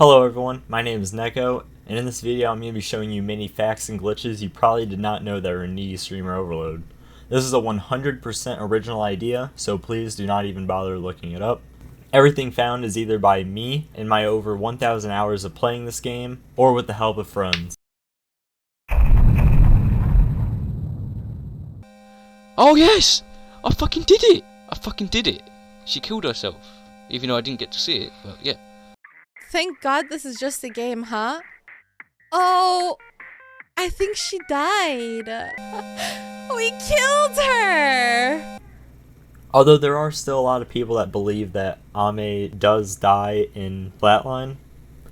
Hello everyone, my name is Neko, and in this video I'm going to be showing you many facts and glitches you probably did not know that are in Needy Streamer Overload. This is a 100% original idea, so please do not even bother looking it up. Everything found is either by me in my over 1,000 hours of playing this game, or with the help of friends. Oh yes! I fucking did it! She killed herself. Even though I didn't get to see it, but yeah. Thank God this is just a game, huh? Oh, I think she died. We killed her! Although there are still a lot of people that believe that Ame does die in Flatline,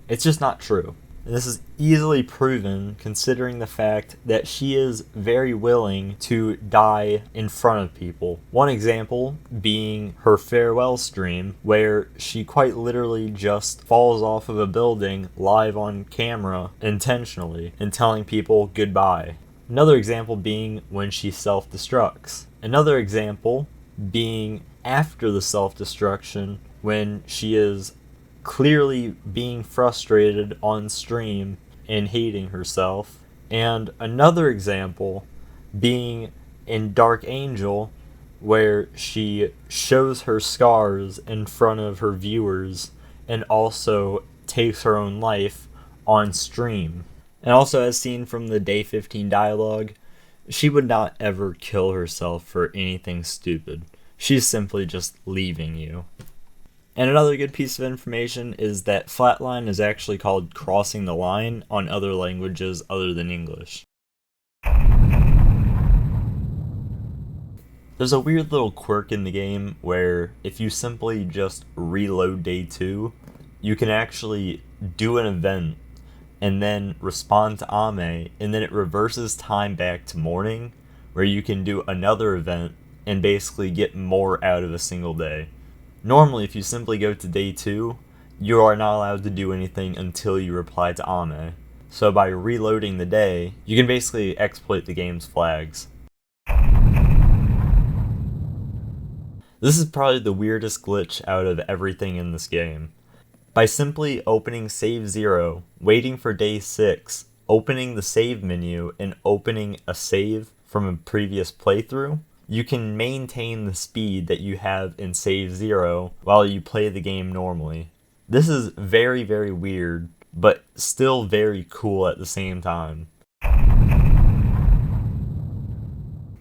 it's just not true. And this is easily proven considering the fact that she is very willing to die in front of people. One example being her farewell stream, where she quite literally just falls off of a building live on camera intentionally and telling people goodbye. Another example being when she self-destructs. Another example being after the self-destruction when she is clearly being frustrated on stream and hating herself. And another example being in KAngel, where she shows her scars in front of her viewers and also takes her own life on stream. And also, as seen from the day 15 dialogue, she would not ever kill herself for anything stupid. She's simply just leaving you. And another good piece of information is that Flatline is actually called crossing the line on other languages other than English. There's a weird little quirk in the game where if you simply just reload day 2, you can actually do an event and then respond to Ame, and then it reverses time back to morning, where you can do another event and basically get more out of a single day. Normally, if you simply go to day 2, you are not allowed to do anything until you reply to Ame. So by reloading the day, you can basically exploit the game's flags. This is probably the weirdest glitch out of everything in this game. By simply opening save 0, waiting for day 6, opening the save menu, and opening a save from a previous playthrough, you can maintain the speed that you have in save 0 while you play the game normally. This is very, very weird, but still very cool at the same time.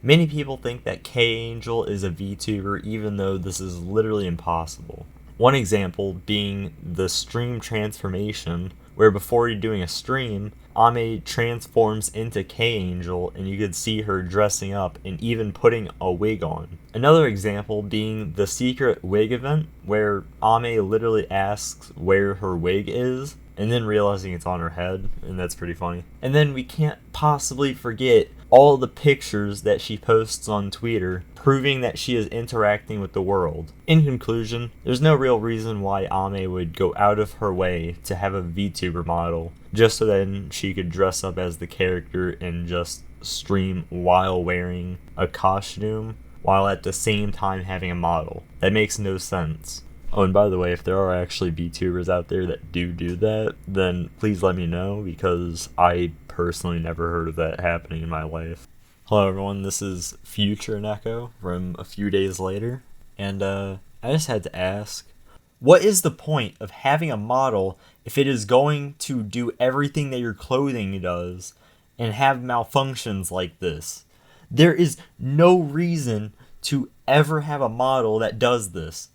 Many people think that KAngel is a VTuber, even though this is literally impossible. One example being the stream transformation, where before you're doing a stream, Ame transforms into KAngel and you could see her dressing up and even putting a wig on. Another example being the secret wig event, where Ame literally asks where her wig is and then realizing it's on her head, and that's pretty funny. And then we can't possibly forget all the pictures that she posts on Twitter, proving that she is interacting with the world. In conclusion, there's no real reason why Ame would go out of her way to have a VTuber model, just so then she could dress up as the character and just stream while wearing a costume, while at the same time having a model. That makes no sense. Oh, and by the way, if there are actually VTubers out there that do that, then please let me know, because I personally never heard of that happening in my life. Hello everyone, this is future Neko from a few days later, and I just had to ask, what is the point of having a model if it is going to do everything that your clothing does and have malfunctions like this? There is no reason to ever have a model that does this.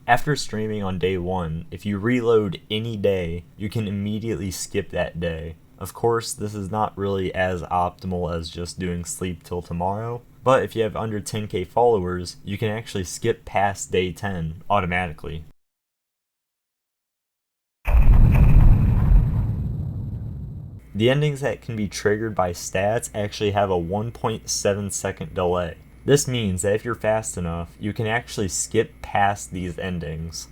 After streaming on day 1, if you reload any day, you can immediately skip that day. Of course, this is not really as optimal as just doing sleep till tomorrow, but if you have under 10k followers, you can actually skip past day 10 automatically. The endings that can be triggered by stats actually have a 1.7 second delay. This means that if you're fast enough, you can actually skip past these endings.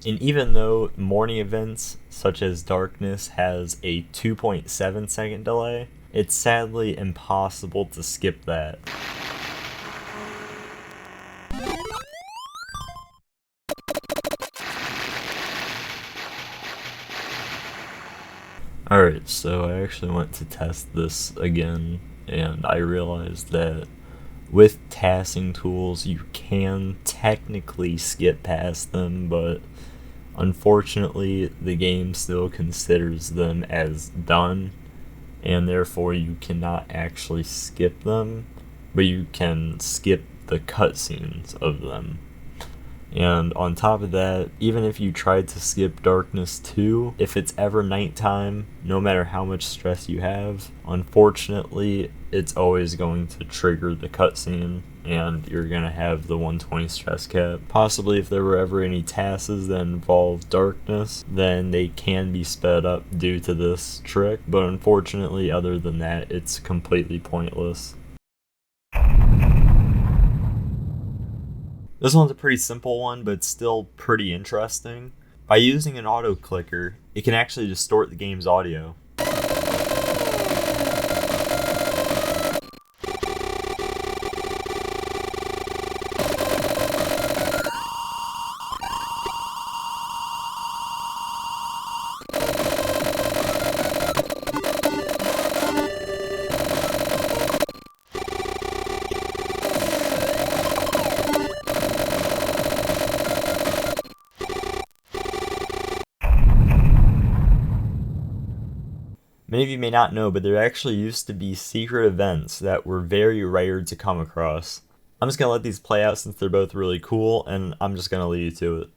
And even though morning events such as darkness has a 2.7 second delay, it's sadly impossible to skip that. Alright, so I actually went to test this again, and I realized that with tasking tools you can technically skip past them, but unfortunately the game still considers them as done, and therefore you cannot actually skip them, but you can skip the cutscenes of them. And on top of that, even if you tried to skip Darkness 2, if it's ever nighttime, no matter how much stress you have, unfortunately, it's always going to trigger the cutscene, and you're going to have the 120 stress cap. Possibly if there were ever any tasks that involve darkness, then they can be sped up due to this trick, but unfortunately, other than that, it's completely pointless. This one's a pretty simple one, but still pretty interesting. By using an Autoclicker, it can actually distort the game's audio. Many of you may not know, but there actually used to be secret events that were very rare to come across. I'm just going to let these play out since they're both really cool, and I'm just going to leave you to it.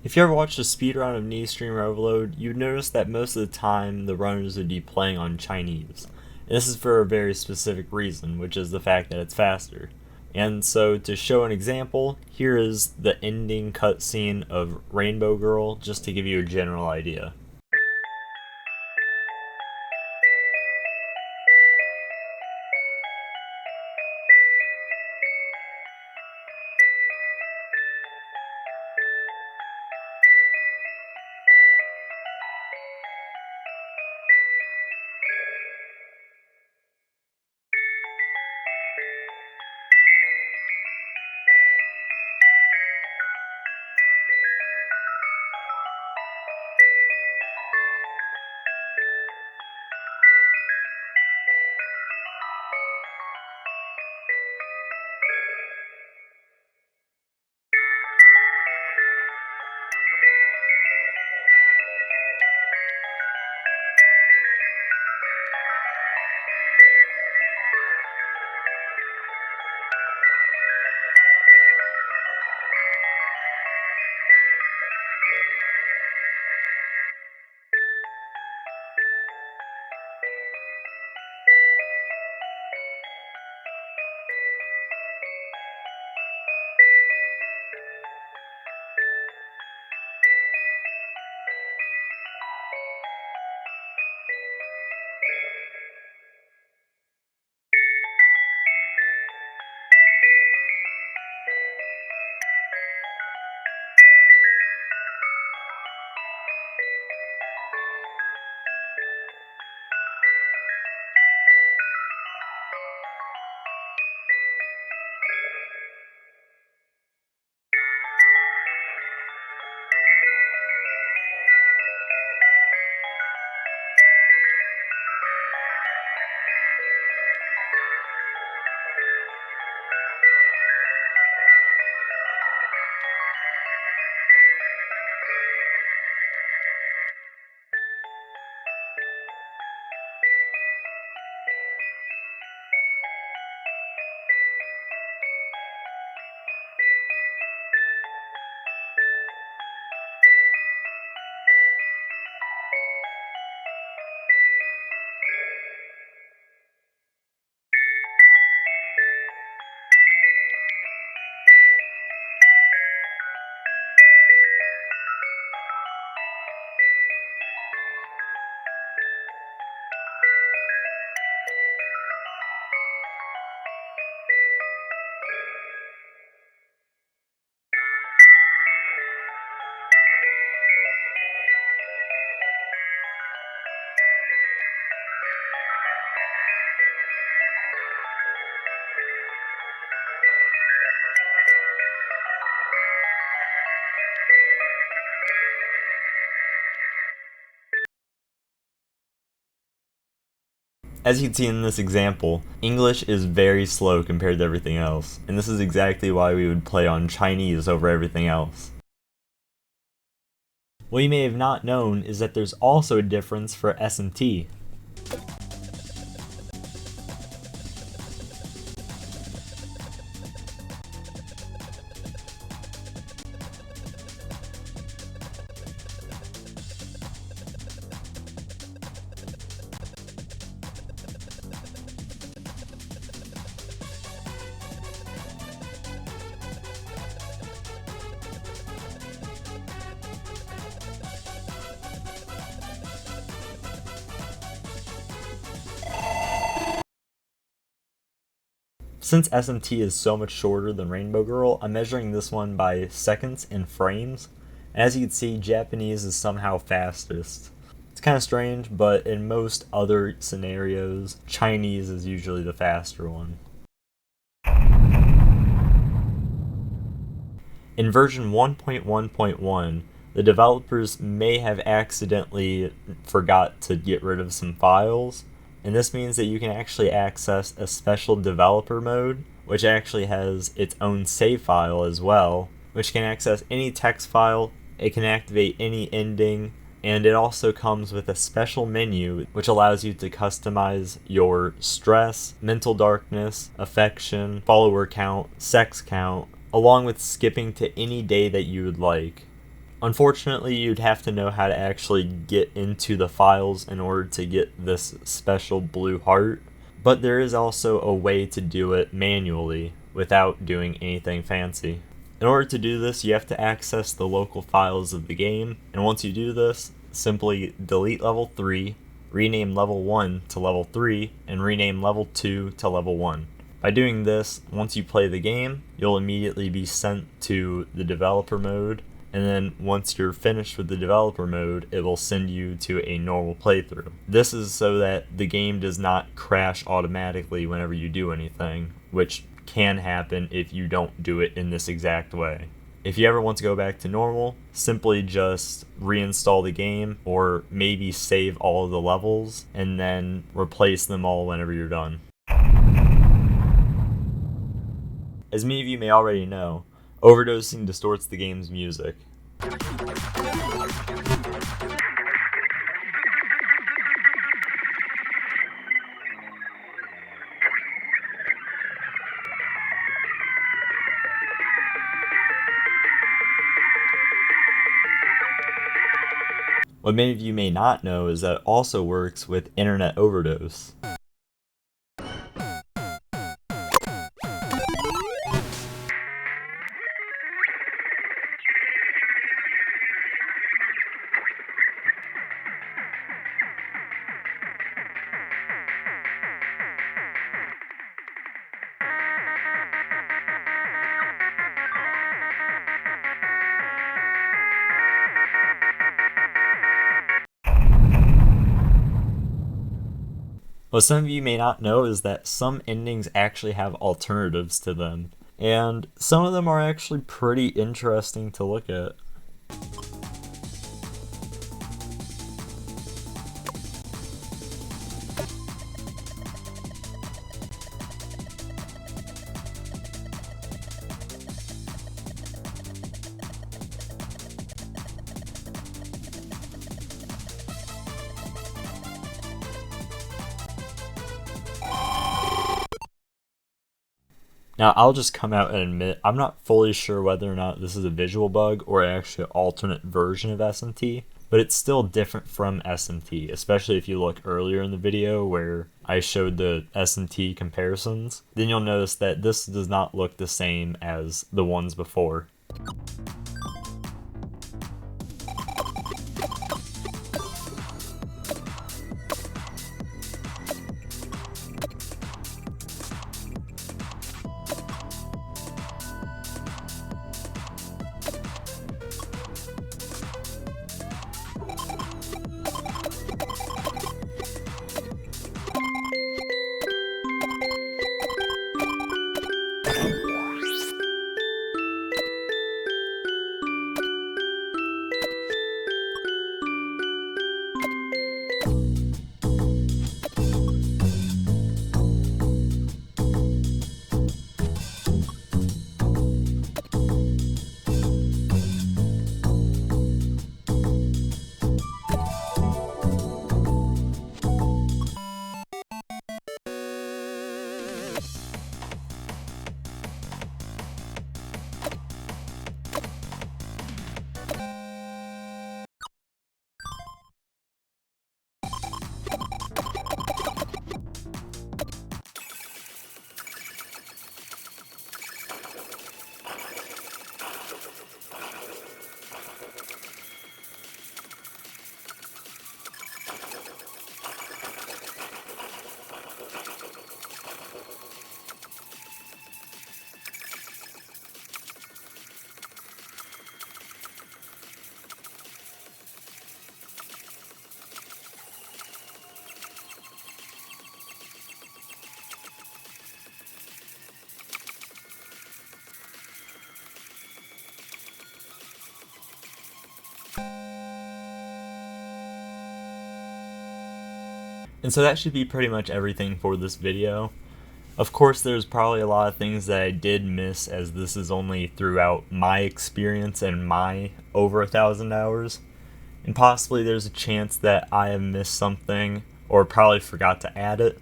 If you ever watched a speedrun of Knee Stream Overload, you'd notice that most of the time the runners would be playing on Chinese. And this is for a very specific reason, which is the fact that it's faster. And so to show an example, here is the ending cutscene of Rainbow Girl, just to give you a general idea. As you can see in this example, English is very slow compared to everything else, and this is exactly why we would play on Chinese over everything else. What you may have not known is that there's also a difference for SMT. Since SMT is so much shorter than Rainbow Girl, I'm measuring this one by seconds and frames. As you can see, Japanese is somehow fastest. It's kind of strange, but in most other scenarios, Chinese is usually the faster one. In version 1.1.1, the developers may have accidentally forgot to get rid of some files, and this means that you can actually access a special developer mode, which actually has its own save file as well, which can access any text file, it can activate any ending, and it also comes with a special menu which allows you to customize your stress, mental darkness, affection, follower count, sex count, along with skipping to any day that you would like. Unfortunately, you'd have to know how to actually get into the files in order to get this special blue heart, but there is also a way to do it manually without doing anything fancy. In order to do this, you have to access the local files of the game, and once you do this, simply delete level 3, rename level 1 to level 3, and rename level 2 to level 1. By doing this, once you play the game, you'll immediately be sent to the developer mode, and then once you're finished with the developer mode, it will send you to a normal playthrough. This is so that the game does not crash automatically whenever you do anything, which can happen if you don't do it in this exact way. If you ever want to go back to normal, simply just reinstall the game, or maybe save all of the levels, and then replace them all whenever you're done. As many of you may already know, overdosing distorts the game's music. What many of you may not know is that it also works with internet overdose. What some of you may not know is that some endings actually have alternatives to them, and some of them are actually pretty interesting to look at. Now, I'll just come out and admit, I'm not fully sure whether or not this is a visual bug or actually an alternate version of SMT, but it's still different from SMT, especially if you look earlier in the video where I showed the SMT comparisons. Then you'll notice that this does not look the same as the ones before. And so that should be pretty much everything for this video. Of course, there's probably a lot of things that I did miss, as this is only throughout my experience and my over 1,000 hours. And possibly there's a chance that I have missed something or probably forgot to add it.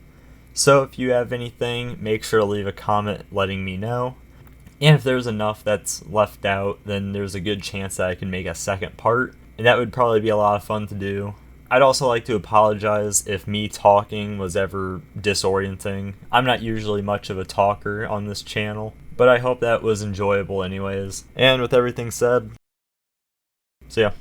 So if you have anything, make sure to leave a comment letting me know. And if there's enough that's left out, then there's a good chance that I can make a second part. And that would probably be a lot of fun to do. I'd also like to apologize if me talking was ever disorienting. I'm not usually much of a talker on this channel, but I hope that was enjoyable anyways. And with everything said, see ya.